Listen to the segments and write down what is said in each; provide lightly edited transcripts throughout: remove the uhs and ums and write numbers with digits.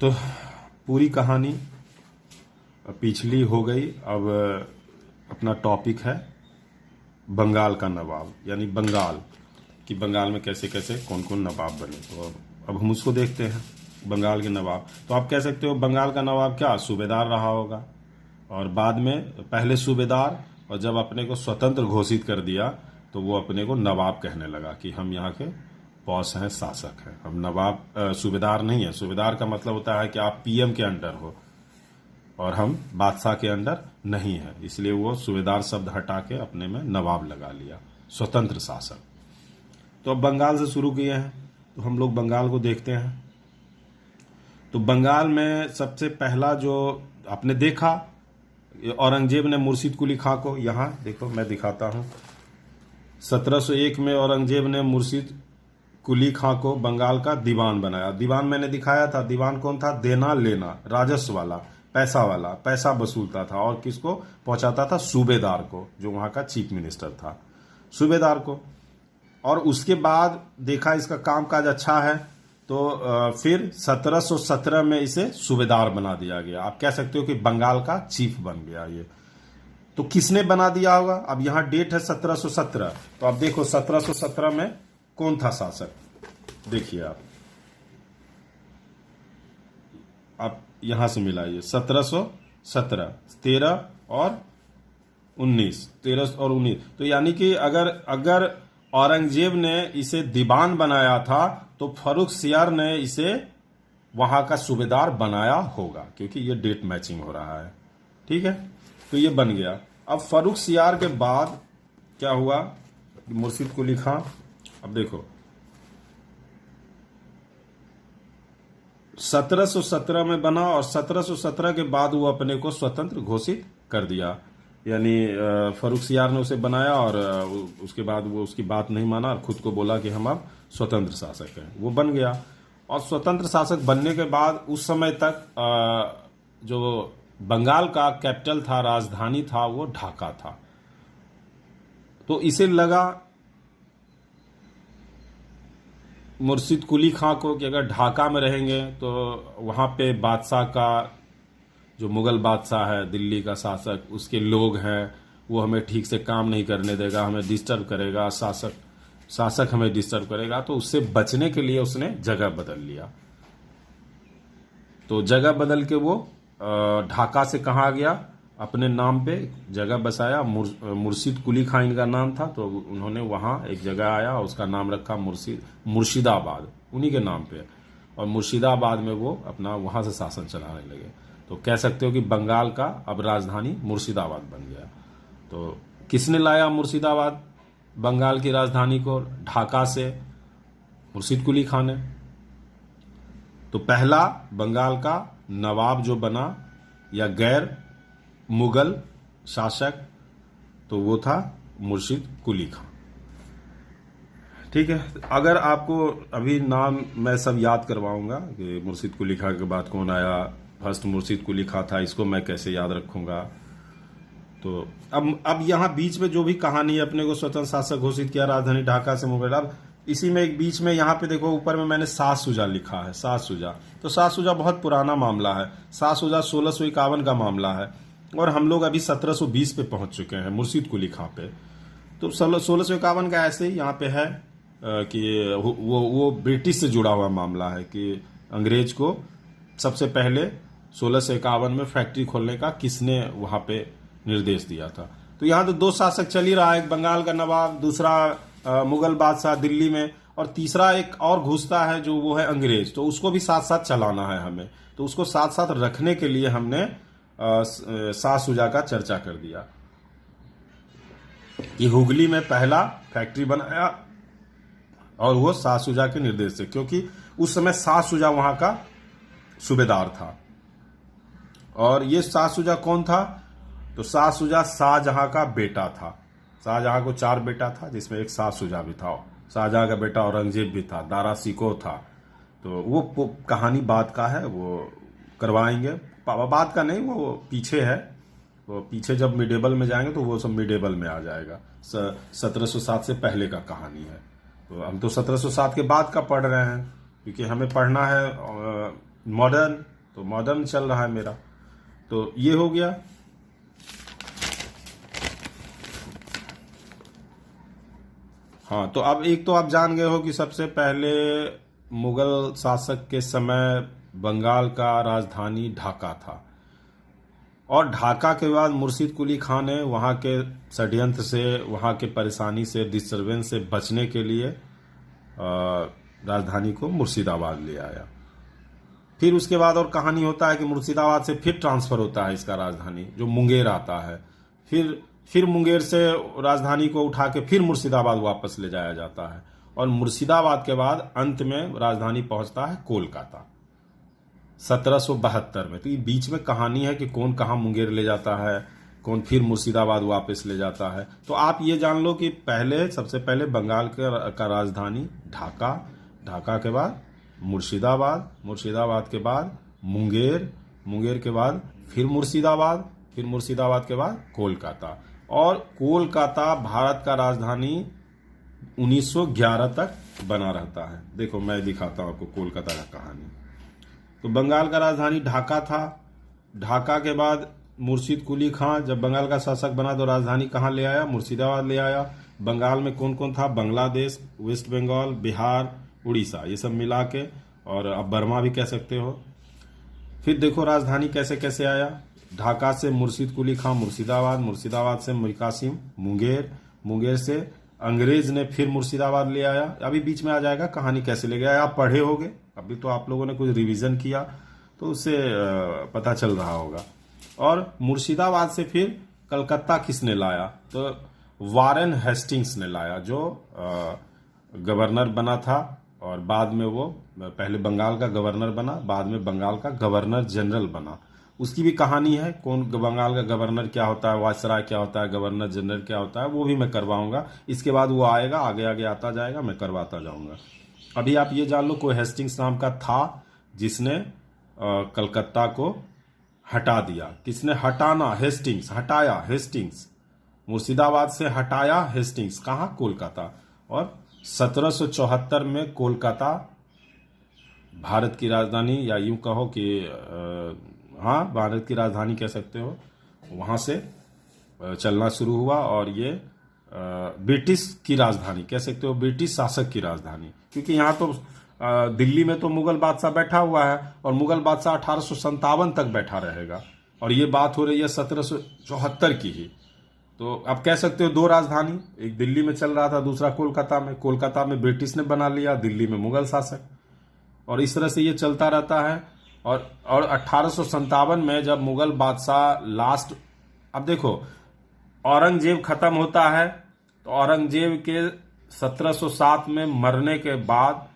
तो पूरी कहानी पिछली हो गई। अब अपना टॉपिक है बंगाल का नवाब, यानी बंगाल कि बंगाल में कैसे कैसे कौन कौन नवाब बने। तो अब हम उसको देखते हैं, बंगाल के नवाब। तो आप कह सकते हो बंगाल का नवाब क्या सूबेदार रहा होगा, और बाद में पहले सूबेदार, और जब अपने को स्वतंत्र घोषित कर दिया तो वो अपने को नवाब कहने लगा कि हम यहाँ के बॉस हैं, शासक हैं, हम नवाब सूबेदार नहीं है। सूबेदार का मतलब होता है कि आप पीएम के अंडर हो और हम बादशाह के अंडर नहीं है, इसलिए वो सूबेदार शब्द हटा के अपने में नवाब लगा लिया, स्वतंत्र शासक। तो अब बंगाल से शुरू किए हैं, तो हम लोग बंगाल को देखते हैं। तो बंगाल में सबसे पहला जो आपने देखा, औरंगजेब ने मुर्शिद कुली खां को, यहाँ देखो मैं दिखाता हूँ, 1701 में औरंगजेब ने मुर्शिद कुली खां को बंगाल का दीवान बनाया। दीवान मैंने दिखाया था, दीवान कौन था? देना लेना, राजस्व वाला, पैसा वसूलता था, और किसको पहुंचाता था? सूबेदार को, जो वहां का चीफ मिनिस्टर था, सूबेदार को। और उसके बाद देखा इसका कामकाज अच्छा है, तो फिर 1717 में इसे सूबेदार बना दिया गया। आप कह सकते हो कि बंगाल का चीफ बन गया ये। तो किसने बना दिया होगा? अब यहां डेट है 1717, तो अब देखो 1717 में कौन था शासक, देखिए आप यहां से मिलाइए 1717, 13 और 19, 13 और 19। तो यानी कि अगर औरंगजेब ने इसे दीवान बनाया था तो फर्रुखसियार ने इसे वहां का सूबेदार बनाया होगा, क्योंकि ये डेट मैचिंग हो रहा है। ठीक है, तो ये बन गया। अब फर्रुखसियार के बाद क्या हुआ? मुर्शिद कुली खां, अब देखो 1717 में बना, और 1717 के बाद वो अपने को स्वतंत्र घोषित कर दिया। यानी फर्रुखसियार ने उसे बनाया, और उसके बाद वो उसकी बात नहीं माना और खुद को बोला कि हम अब स्वतंत्र शासक हैं। वो बन गया, और स्वतंत्र शासक बनने के बाद उस समय तक जो बंगाल का कैपिटल था, राजधानी था, वो ढाका था। तो इसे लगा मुर्शिद कुली खां को कि अगर ढाका में रहेंगे तो वहां पे बादशाह का, जो मुगल बादशाह है, दिल्ली का शासक, उसके लोग हैं, वो हमें ठीक से काम नहीं करने देगा, हमें डिस्टर्ब करेगा, शासक हमें डिस्टर्ब करेगा। तो उससे बचने के लिए उसने जगह बदल लिया। तो जगह बदल के वो ढाका से कहाँ गया? अपने नाम पे जगह बसाया, मुर्शिद कुली खां इनका नाम था, तो उन्होंने वहां एक जगह आया, उसका नाम रखा मुर्शिदाबाद, उन्हीं के नाम पे। और मुर्शिदाबाद में वो अपना वहां से शासन चलाने लगे। तो कह सकते हो कि बंगाल का अब राजधानी मुर्शिदाबाद बन गया। तो किसने लाया मुर्शिदाबाद, बंगाल की राजधानी को, ढाका से? मुर्शिद कुली खां ने। तो पहला बंगाल का नवाब जो बना, या गैर मुगल शासक, तो वो था मुर्शिद कुली खां। ठीक है, अगर आपको अभी नाम मैं सब याद करवाऊंगा कि मुर्शिद कुली खां के बाद कौन आया, फर्स्ट मुर्शिद कुली खां था, इसको मैं कैसे याद रखूंगा। तो अब यहाँ बीच में जो भी कहानी है, अपने को स्वतंत्र शासक घोषित किया, राजधानी ढाका से मुगल। अब इसी में एक बीच में यहाँ पे देखो ऊपर में मैंने सात सुजा लिखा है, सात सुजा। तो सात सुजा बहुत पुराना मामला है, सात सुजा 1651 का मामला है, और हम लोग अभी 1720 पे पहुंच चुके हैं मुर्शिद कुली खां पे। तो 1651 का ऐसे ही यहाँ पे है कि वो ब्रिटिश से जुड़ा हुआ मामला है कि अंग्रेज को सबसे पहले 1651 में फैक्ट्री खोलने का किसने वहां पे निर्देश दिया था। तो यहाँ तो दो शासक चल ही रहा है, एक बंगाल का नवाब, दूसरा मुगल बादशाह दिल्ली में, और तीसरा एक और घुसता है जो वो है अंग्रेज। तो उसको भी साथ साथ चलाना है हमें, तो उसको साथ साथ रखने के लिए हमने सात सुजा का चर्चा कर दिया कि हुगली में पहला फैक्ट्री बनाया, और वो सात सुजा के निर्देश से, क्योंकि उस समय सात सुजा वहां का सूबेदार था। और ये सात सुजा कौन था? तो सात सुजा शाहजहां का बेटा था। शाहजहां को 4 बेटा था, जिसमें एक सात सुजा भी था। शाहजहां का बेटा औरंगजेब भी था, दारा सिकोह था। तो वो कहानी बाद का है, वो करवाएंगे, बाद का नहीं, वो पीछे है। वो पीछे जब मिडेबल में जाएंगे तो वो सब मिडेबल में आ जाएगा। 1707 से पहले का कहानी है। तो हम तो 1707 के बाद का पढ़ रहे हैं, क्योंकि हमें पढ़ना है मॉडर्न तो मॉडर्न चल रहा है मेरा। तो ये हो गया। हाँ, तो अब एक तो आप जान गए हो कि सबसे पहले मुगल शासक के समय बंगाल का राजधानी ढाका था, और ढाका के बाद मुर्शिद कुली खान ने वहाँ के षड्यंत्र से, वहाँ के परेशानी से, डिस्टर्बेंस से बचने के लिए राजधानी को मुर्शिदाबाद ले आया। फिर उसके बाद और कहानी होता है कि मुर्शिदाबाद से फिर ट्रांसफर होता है इसका राजधानी, जो मुंगेर आता है। फिर मुंगेर से राजधानी को उठा के फिर मुर्शिदाबाद वापस ले जाया जाता है, और मुर्शिदाबाद के बाद अंत में राजधानी पहुंचता है कोलकाता 1772 में। तो ये बीच में कहानी है कि कौन कहाँ मुंगेर ले जाता है, कौन फिर मुर्शिदाबाद वापस ले जाता है। तो आप ये जान लो कि सबसे पहले बंगाल का राजधानी ढाका, ढाका के बाद मुर्शिदाबाद, मुर्शिदाबाद के बाद मुंगेर, मुंगेर के बाद फिर मुर्शिदाबाद, फिर मुर्शिदाबाद के बाद कोलकाता। और कोलकाता भारत का राजधानी 1911 तक बना रहता है। देखो मैं दिखाता हूं आपको कोलकाता का कहानी। तो बंगाल का राजधानी ढाका था। ढाका के बाद मुर्शिद कुली खां जब बंगाल का शासक बना तो राजधानी कहाँ ले आया? मुर्शिदाबाद ले आया। बंगाल में कौन कौन था? बांग्लादेश, वेस्ट बंगाल, बिहार, उड़ीसा, ये सब मिला के, और अब बर्मा भी कह सकते हो। फिर देखो राजधानी कैसे कैसे आया। ढाका से मुर्शिद कुली खां मुर्शिदाबाद, मुर्शिदाबाद से मीर कासिम मुंगेर, मुंगेर से अंग्रेज ने फिर मुर्शिदाबाद ले आया। अभी बीच में आ जाएगा कहानी कैसे ले गया। आप पढ़े होगे, अभी तो आप लोगों ने कुछ रिवीजन किया तो उससे पता चल रहा होगा। और मुर्शिदाबाद से फिर कलकत्ता किसने लाया? तो वारेन हेस्टिंग्स ने लाया, जो गवर्नर बना था, और बाद में वो पहले बंगाल का गवर्नर बना, बाद में बंगाल का गवर्नर जनरल बना। उसकी भी कहानी है, कौन बंगाल का गवर्नर क्या होता है, वायसराय क्या होता है, गवर्नर जनरल क्या होता है, वो भी मैं करवाऊंगा। इसके बाद वो आएगा, आगे आगे आता जाएगा, मैं करवाता जाऊंगा। अभी आप ये जान लो कोई हेस्टिंग्स नाम का था जिसने कलकत्ता को हटा दिया। किसने हटाना? हेस्टिंग्स, हटाया हेस्टिंग्स। मुर्शिदाबाद से हटाया हेस्टिंग्स, कहाँ? कोलकाता। और 1774 में कोलकाता भारत की राजधानी, या यूं कहो कि हाँ, भारत की राजधानी कह सकते हो, वहां से चलना शुरू हुआ। और ये ब्रिटिश की राजधानी कह सकते हो, ब्रिटिश शासक की राजधानी, क्योंकि यहाँ तो दिल्ली में तो मुगल बादशाह बैठा हुआ है, और मुगल बादशाह 1857 तक बैठा रहेगा, और ये बात हो रही है 1774 की ही। तो आप कह सकते हो दो राजधानी, एक दिल्ली में चल रहा था, दूसरा कोलकाता में। कोलकाता में ब्रिटिश ने बना लिया, दिल्ली में मुगल शासक, और इस तरह से ये चलता रहता है। और 1857 में जब मुगल बादशाह लास्ट, अब देखो औरंगजेब खत्म होता है, तो औरंगजेब के 1707 में मरने के बाद,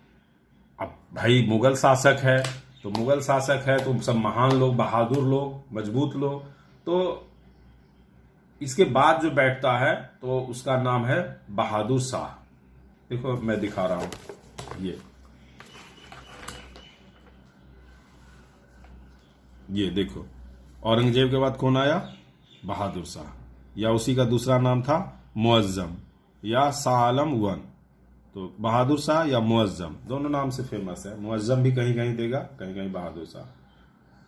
अब भाई मुगल शासक है तो मुगल शासक है तो सब महान लोग, बहादुर लोग, मजबूत लोग, तो इसके बाद जो बैठता है तो उसका नाम है बहादुर शाह। देखो मैं दिखा रहा हूं, ये देखो, औरंगजेब के बाद कौन आया? बहादुर शाह, या उसी का दूसरा नाम था मुअज्जम या शाह आलम वन। तो बहादुर शाह या मुअज्जम, दोनों नाम से फेमस है। मुअज्जम भी कहीं कहीं देगा, कहीं कहीं बहादुर शाह।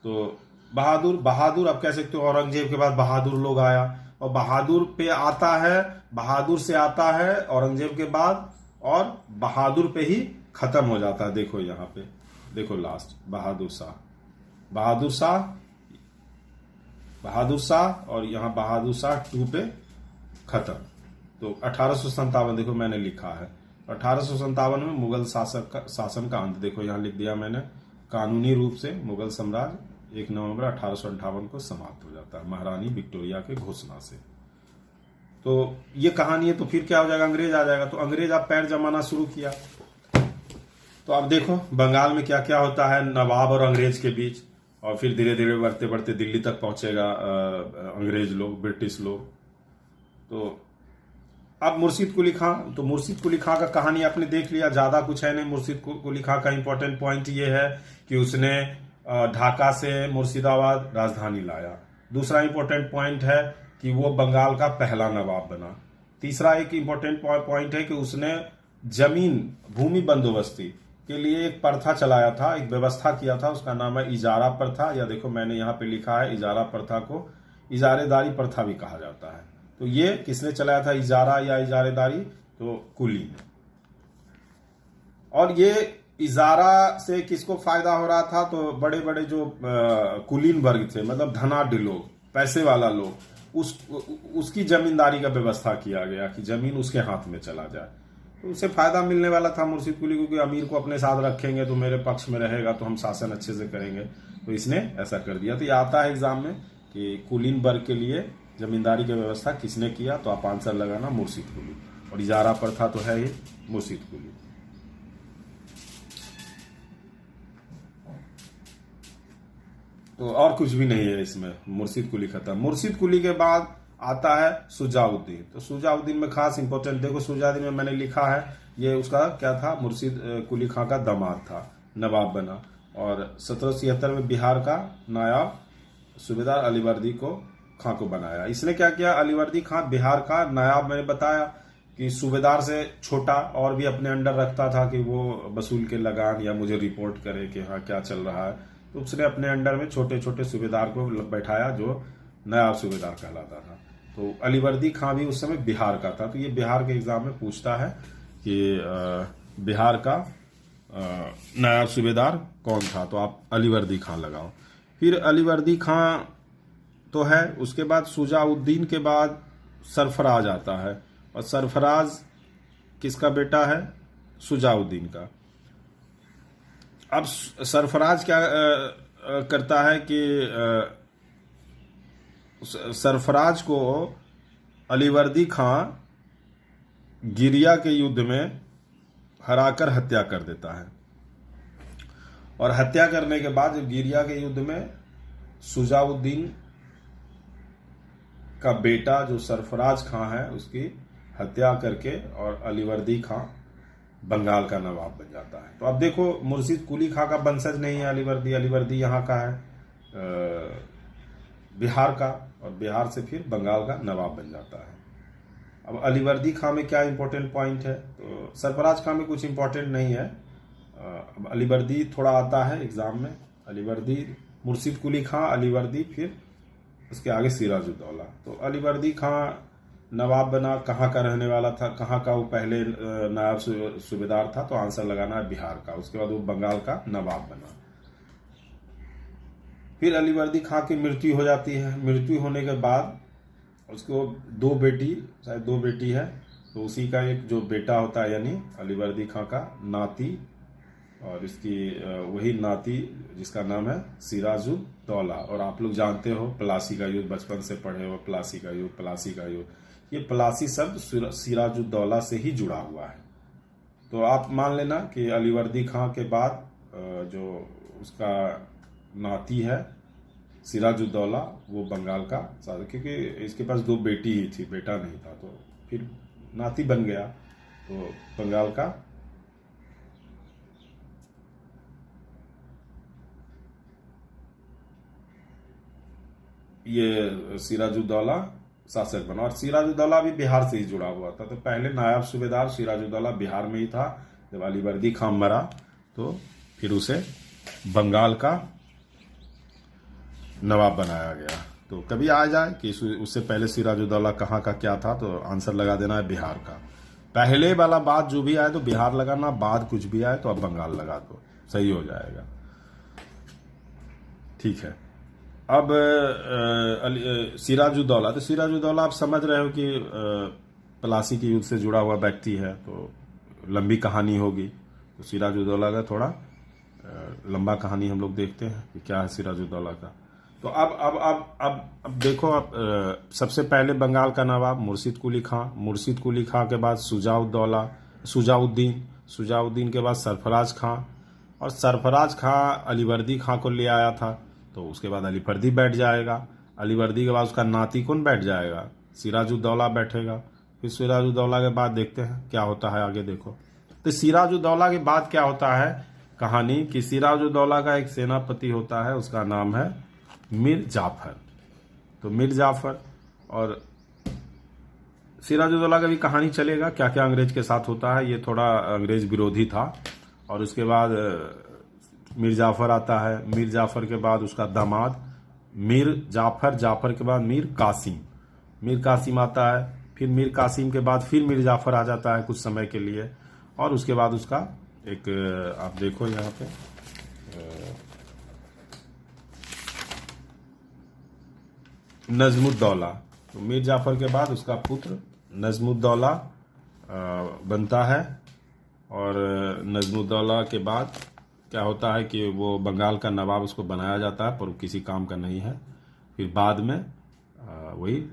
तो बहादुर आप कह सकते हो, औरंगजेब के बाद बहादुर लोग आया, और बहादुर पे आता है, बहादुर से आता है औरंगजेब के बाद, और बहादुर पे ही खत्म हो जाता है। देखो यहाँ पे, देखो लास्ट बहादुर शाह, और यहाँ बहादुर शाह 2 पे खत्म। तो 1857, देखो मैंने लिखा है 1857 में मुगल शासन का अंत। देखो यहाँ लिख दिया मैंने, कानूनी रूप से मुगल साम्राज्य 1 नवंबर 1858 को समाप्त हो जाता है महारानी विक्टोरिया के घोषणा से। तो ये कहानी है। तो फिर क्या हो जाएगा? अंग्रेज आ जाएगा। तो अंग्रेज आप पैर जमाना शुरू किया। तो अब देखो बंगाल में क्या क्या होता है नवाब और अंग्रेज के बीच, और फिर धीरे धीरे बढ़ते बढ़ते दिल्ली तक पहुंचेगा अंग्रेज लोग, ब्रिटिश लोग। तो अब मुर्शिद कुली खां, तो मुर्शिद कुली खां का कहानी आपने देख लिया, ज्यादा कुछ है नहीं। मुर्शिद कुली खां का इंपॉर्टेंट पॉइंट ये है कि उसने ढाका से मुर्शिदाबाद राजधानी लाया। दूसरा इंपॉर्टेंट पॉइंट है कि वो बंगाल का पहला नवाब बना। तीसरा एक इंपॉर्टेंट पॉइंट है कि उसने भूमि बंदोबस्ती, के लिए एक प्रथा चलाया था, एक व्यवस्था किया था, उसका नाम है इजारा प्रथा, या देखो मैंने यहाँ पे लिखा है इजारा प्रथा को इजारेदारी प्रथा भी कहा जाता है। तो ये किसने चलाया था इजारा या इजारेदारी? तो कुली ने। और ये इजारा से किसको फायदा हो रहा था? तो बड़े बड़े जो कुलीन वर्ग थे, मतलब धनाढ्य लोग, पैसे वाला लोग, उसकी जमींदारी का व्यवस्था किया गया कि जमीन उसके हाथ में चला जाए। तो उसे फायदा मिलने वाला था मुर्शिद कुली को कि अमीर को अपने साथ रखेंगे तो मेरे पक्ष में रहेगा, तो हम शासन अच्छे से करेंगे। तो इसने ऐसा कर दिया। तो ये आता है एग्जाम में कि कुलीन वर्ग के लिए जमींदारी की व्यवस्था किसने किया? तो आप आंसर लगाना मुर्शिद कुली। और इजारा प्रथा तो है ये मुर्शिद कुली। तो और कुछ भी नहीं है इसमें, मुर्शिद कुली खत्म। मुर्शिद कुली के बाद आता है शुजाउद्दीन। तो शुजाउद्दीन में खास इंपॉर्टेंट देखो, शुजाउद्दीन में मैंने लिखा है ये उसका क्या था, मुर्शिद कुली खां का दामाद था, नवाब बना। और 1776 में बिहार का नायाब सूबेदार अलीवर्दी खां को बनाया। इसने क्या किया? अलीवर्दी खां बिहार का नायाब, मैंने बताया कि सूबेदार से छोटा और भी अपने अंडर रखता था कि वो वसूल के लगान या मुझे रिपोर्ट करे कि हाँ क्या चल रहा है। तो उसने अपने अंडर में छोटे छोटे सूबेदार को बैठाया जो नायाब सूबेदार कहलाता था। तो अलीवर्दी खां भी उस समय बिहार का था। तो ये बिहार के एग्जाम में पूछता है कि बिहार का नायाब सूबेदार कौन था? तो आप अलीवर्दी खां लगाओ। फिर अलीवर्दी खां तो है, उसके बाद शुजाउद्दीन के बाद सरफराज आता है। और सरफराज किसका बेटा है? शुजाउद्दीन का। अब सरफराज क्या करता है कि सरफराज को अलीवर्दी खां गिरिया के युद्ध में हराकर हत्या कर देता है। और हत्या करने के बाद जब गिरिया के युद्ध में शुजाउद्दीन का बेटा जो सरफराज खां है उसकी हत्या करके और अलीवर्दी खां बंगाल का नवाब बन जाता है। तो अब देखो मुर्शिद कुली खां का वंशज नहीं है अलीवर्दी यहाँ का है बिहार का, और बिहार से फिर बंगाल का नवाब बन जाता है। अब अलीवर्दी खां में क्या इंपॉर्टेंट पॉइंट है? तो सरफराज खां में कुछ इंपॉर्टेंट नहीं है। अब अलीवर्दी थोड़ा आता है एग्जाम में। अलीवर्दी, मुर्शिद कुली खां, अलीवर्दी, फिर उसके आगे सिराजुद्दौला। तो अलीवर्दी खां नवाब बना, कहाँ का रहने वाला था, कहाँ का वो पहले नायब सूबेदार था? तो आंसर लगाना है बिहार का। उसके बाद वो बंगाल का नवाब बना। फिर अलीवर्दी खां की मृत्यु हो जाती है। मृत्यु होने के बाद उसको दो बेटी है, तो उसी का एक जो बेटा होता है यानी अलीवर्दी खां का नाती, और इसकी वही नाती जिसका नाम है सिराजुद्दौला। और आप लोग जानते हो प्लासी का युद्ध, बचपन से पढ़े हो प्लासी का युद्ध। ये प्लासी शब्द सिराजुद्दौला से ही जुड़ा हुआ है। तो आप मान लेना कि अलीवर्दी खां के बाद जो उसका नाती है सिराजुद्दौला वो बंगाल का, क्योंकि इसके पास दो बेटी ही थी, बेटा नहीं था, तो फिर नाती बन गया, तो बंगाल का ये सिराजुद्दौला शासक बना। और सिराजुद्दौला भी बिहार से ही जुड़ा हुआ था। तो पहले नायब सूबेदार सिराजुद्दौला बिहार में ही था। जब अलीवर्दी खां मरा तो फिर उसे बंगाल का नवाब बनाया गया। तो कभी आ जाए कि उससे पहले सिराजुद्दौला कहाँ का क्या था, तो आंसर लगा देना है बिहार का। पहले वाला बात जो भी आए तो बिहार लगाना, बाद कुछ भी आए तो अब बंगाल लगा दो, सही हो जाएगा। ठीक है। अब सिराजुद्दौला, तो सिराजुद्दौला आप समझ रहे हो कि प्लासी के युद्ध से जुड़ा हुआ व्यक्ति है, तो लंबी कहानी होगी। तो सिराजुद्दौला का थोड़ा लंबा कहानी हम लोग देखते हैं कि क्या है सिराजुद्दौला का। तो अब देखो, आप सबसे पहले बंगाल का नवाब मुर्शिद कुली खां के बाद सुजाउद्दीन के बाद सरफराज खां, और सरफराज खां अलीवर्दी खां को ले आया था। तो उसके बाद अलीवर्दी बैठ जाएगा। अलीवर्दी के बाद उसका नाती कौन बैठ जाएगा? सिराजुद्दौला बैठेगा। फिर सिराजुद्दौला के बाद देखते हैं क्या होता है आगे। देखो तो सिराजुद्दौला के बाद क्या होता है कहानी कि सिराजुद्दौला का एक सेनापति होता है, उसका नाम है मीर जाफर। तो मीर जाफर और सिराजुद्दौला का भी कहानी चलेगा, क्या क्या अंग्रेज के साथ होता है। ये थोड़ा अंग्रेज विरोधी था और उसके बाद मीर जाफर आता है। मीर जाफर के बाद उसका दामाद मीर जाफर, जाफर के बाद मीर कासिम, मीर कासिम आता है। फिर मीर कासिम के बाद फिर मीर जाफर आ जाता है कुछ समय के लिए, और उसके बाद उसका एक आप देखो यहाँ पे नजमुद्दौला। तो मीर जाफर के बाद उसका पुत्र नजमुद्दौला बनता है, और नजमुद्दौला के बाद क्या होता है कि वो बंगाल का नवाब उसको बनाया जाता है, पर वो किसी काम का नहीं है। फिर बाद में वही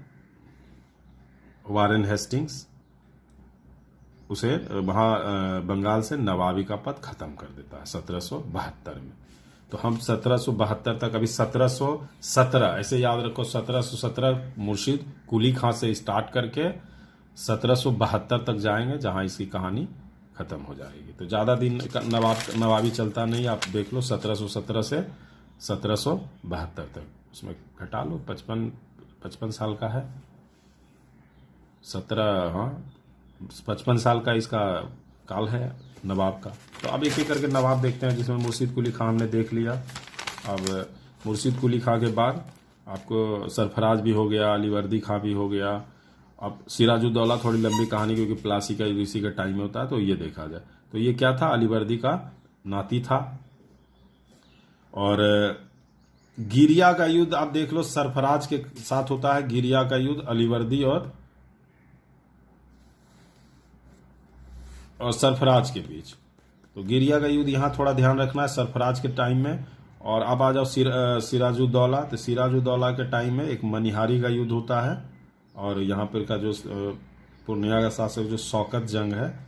वारेन हेस्टिंग्स उसे वहाँ बंगाल से नवाबी का पद खत्म कर देता है 1772 में। तो हम 1772 तक, अभी 1717 ऐसे याद रखो, 1717 मुर्शिद कुली खां से स्टार्ट करके 1772 तक जाएंगे, जहां इसकी कहानी खत्म हो जाएगी। तो ज्यादा दिन नवाबी चलता नहीं, आप देख लो 1717 से 1772 तक, उसमें घटा लो 55 साल का है, 55 साल का इसका काल है नवाब का। तो अब एक एक करके नवाब देखते हैं, जिसमें मुर्शिद कुली खां हमने देख लिया। अब मुर्शिद कुली खां के बाद आपको सरफराज भी हो गया, अलीवर्दी खां भी हो गया। अब सिराजुद्दौला थोड़ी लंबी कहानी, क्योंकि प्लासी का इसी का टाइम में होता है, तो ये देखा जाए तो ये क्या था, अलीवर्दी का नाती था। और गिरिया का युद्ध आप देख लो, सरफराज के साथ होता है गिरिया का युद्ध, अलीवर्दी और सरफराज के बीच। तो गिरिया का युद्ध यहाँ थोड़ा ध्यान रखना है, सरफराज के टाइम में। और अब आ जाओ सिराजुद्दौला। तो सिराजुद्दौला के टाइम में एक मनिहारी का युद्ध होता है, और यहाँ पर का जो पूर्णिया का शासक जो शौकत जंग है,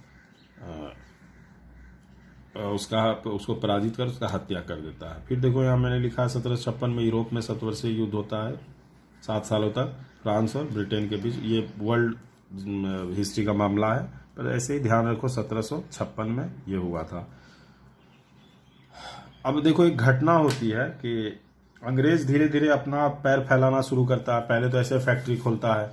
उसको पराजित कर उसका हत्या कर देता है। फिर देखो यहाँ मैंने लिखा है 1756 में यूरोप में शतवर्षीय युद्ध होता है 7 सालों तक, फ्रांस और ब्रिटेन के बीच। ये वर्ल्ड हिस्ट्री का मामला है, पर ऐसे ही ध्यान रखो 1756 में ये हुआ था। अब देखो एक घटना होती है कि अंग्रेज धीरे धीरे अपना पैर फैलाना शुरू करता है। पहले तो ऐसे फैक्ट्री खोलता है,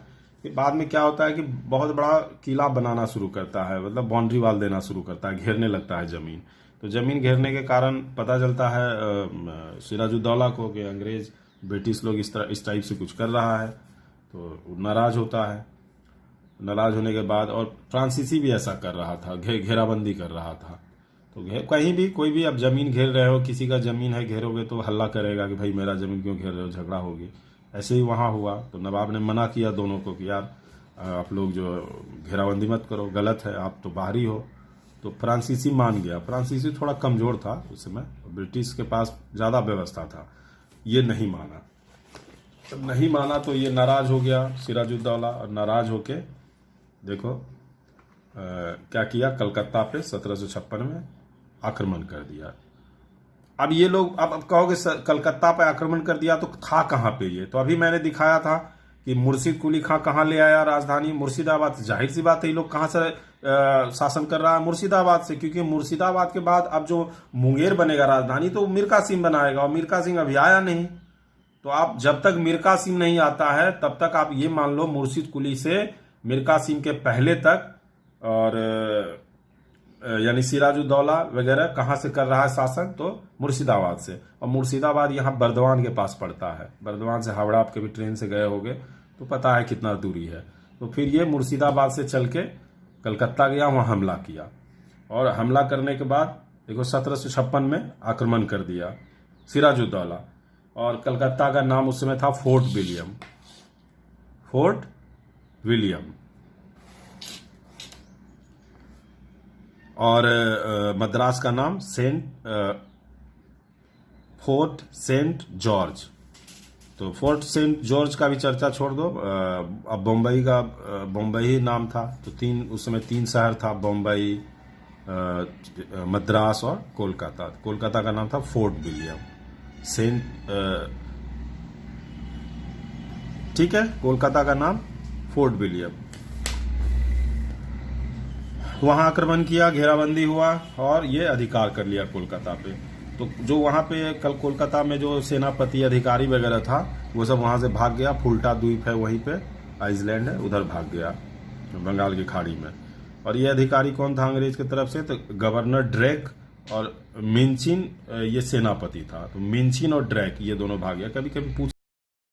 फिर बाद में क्या होता है कि बहुत बड़ा किला बनाना शुरू करता है, मतलब बाउंड्री वाल देना शुरू करता है, घेरने लगता है जमीन। तो जमीन घेरने के कारण पता चलता है सिराजुद्दौला को कि अंग्रेज ब्रिटिश लोग इस टाइप से कुछ कर रहा है, तो नाराज होता है। नाराज होने के बाद, और फ्रांसीसी भी ऐसा कर रहा था, घेराबंदी कर रहा था। तो कहीं भी कोई भी अब जमीन घेर रहे हो, किसी का जमीन है घेरोगे तो हल्ला करेगा कि भाई मेरा जमीन क्यों घेर रहे हो, झगड़ा होगी। ऐसे ही वहां हुआ। तो नवाब ने मना किया दोनों को कि यार आप लोग जो घेराबंदी मत करो, गलत है, आप तो बाहरी हो। तो फ्रांसीसी मान गया। फ्रांसीसी थोड़ा कमजोर था उस समय, ब्रिटिश के पास ज्यादा व्यवस्था था, ये नहीं माना। जब नहीं माना तो ये नाराज हो गया सिराजुद्दौला, और नाराज होके देखो क्या किया, कलकत्ता पे 1756 में आक्रमण कर दिया। अब ये लोग अब कहोगे कलकत्ता पे आक्रमण कर दिया, तो था कहां पे ये? तो अभी मैंने दिखाया था कि मुर्शिद कुली खां कहां ले आया राजधानी, मुर्शिदाबाद। जाहिर सी बात है ये लोग कहां से शासन कर रहा है, मुर्शिदाबाद से, क्योंकि मुर्शिदाबाद के बाद अब जो मुंगेर बनेगा राजधानी, तो मीर कासिम बनाएगा, और मीर कासिम अभी आया नहीं। तो आप जब तक मीर कासिम नहीं आता है तब तक आप ये मान लो मुर्शिद कुली से मीर कासिम के पहले तक, और यानी सिराजुद्दौला वगैरह कहां से कर रहा है शासन, तो मुर्शिदाबाद से। और मुर्शिदाबाद यहाँ बर्दवान के पास पड़ता है। बर्दवान से हावड़ा आपके भी ट्रेन से गए होगे तो पता है कितना दूरी है। तो फिर ये मुर्शिदाबाद से चल के कलकत्ता गया, वहां हमला किया। और हमला करने के बाद देखो 1756 में आक्रमण कर दिया सिराजुद्दौला। और कलकत्ता का नाम उस समय था फोर्ट विलियम, फोर्ट विलियम। और मद्रास का नाम फोर्ट सेंट जॉर्ज। तो फोर्ट सेंट जॉर्ज का भी चर्चा छोड़ दो। अब बम्बई ही नाम था। तो उस समय 3 शहर था, बम्बई, मद्रास और कोलकाता। कोलकाता का नाम था फोर्ट विलियम ठीक है, कोलकाता का नाम फोर्ट विलियम। वहां आक्रमण किया, घेराबंदी हुआ, और ये अधिकार कर लिया कोलकाता पे। तो जो वहां पे कोलकाता में जो सेनापति अधिकारी वगैरह था, वो सब वहां से भाग गया। फुल्टा द्वीप है वहीं पे, आइसलैंड है, उधर भाग गया बंगाल की खाड़ी में। और ये अधिकारी कौन था अंग्रेज की तरफ से? तो गवर्नर ड्रेक और मिंचिन ये सेनापति था। तो मिंचिन और ड्रैक ये दोनों भाग गया। कभी कभी पूछ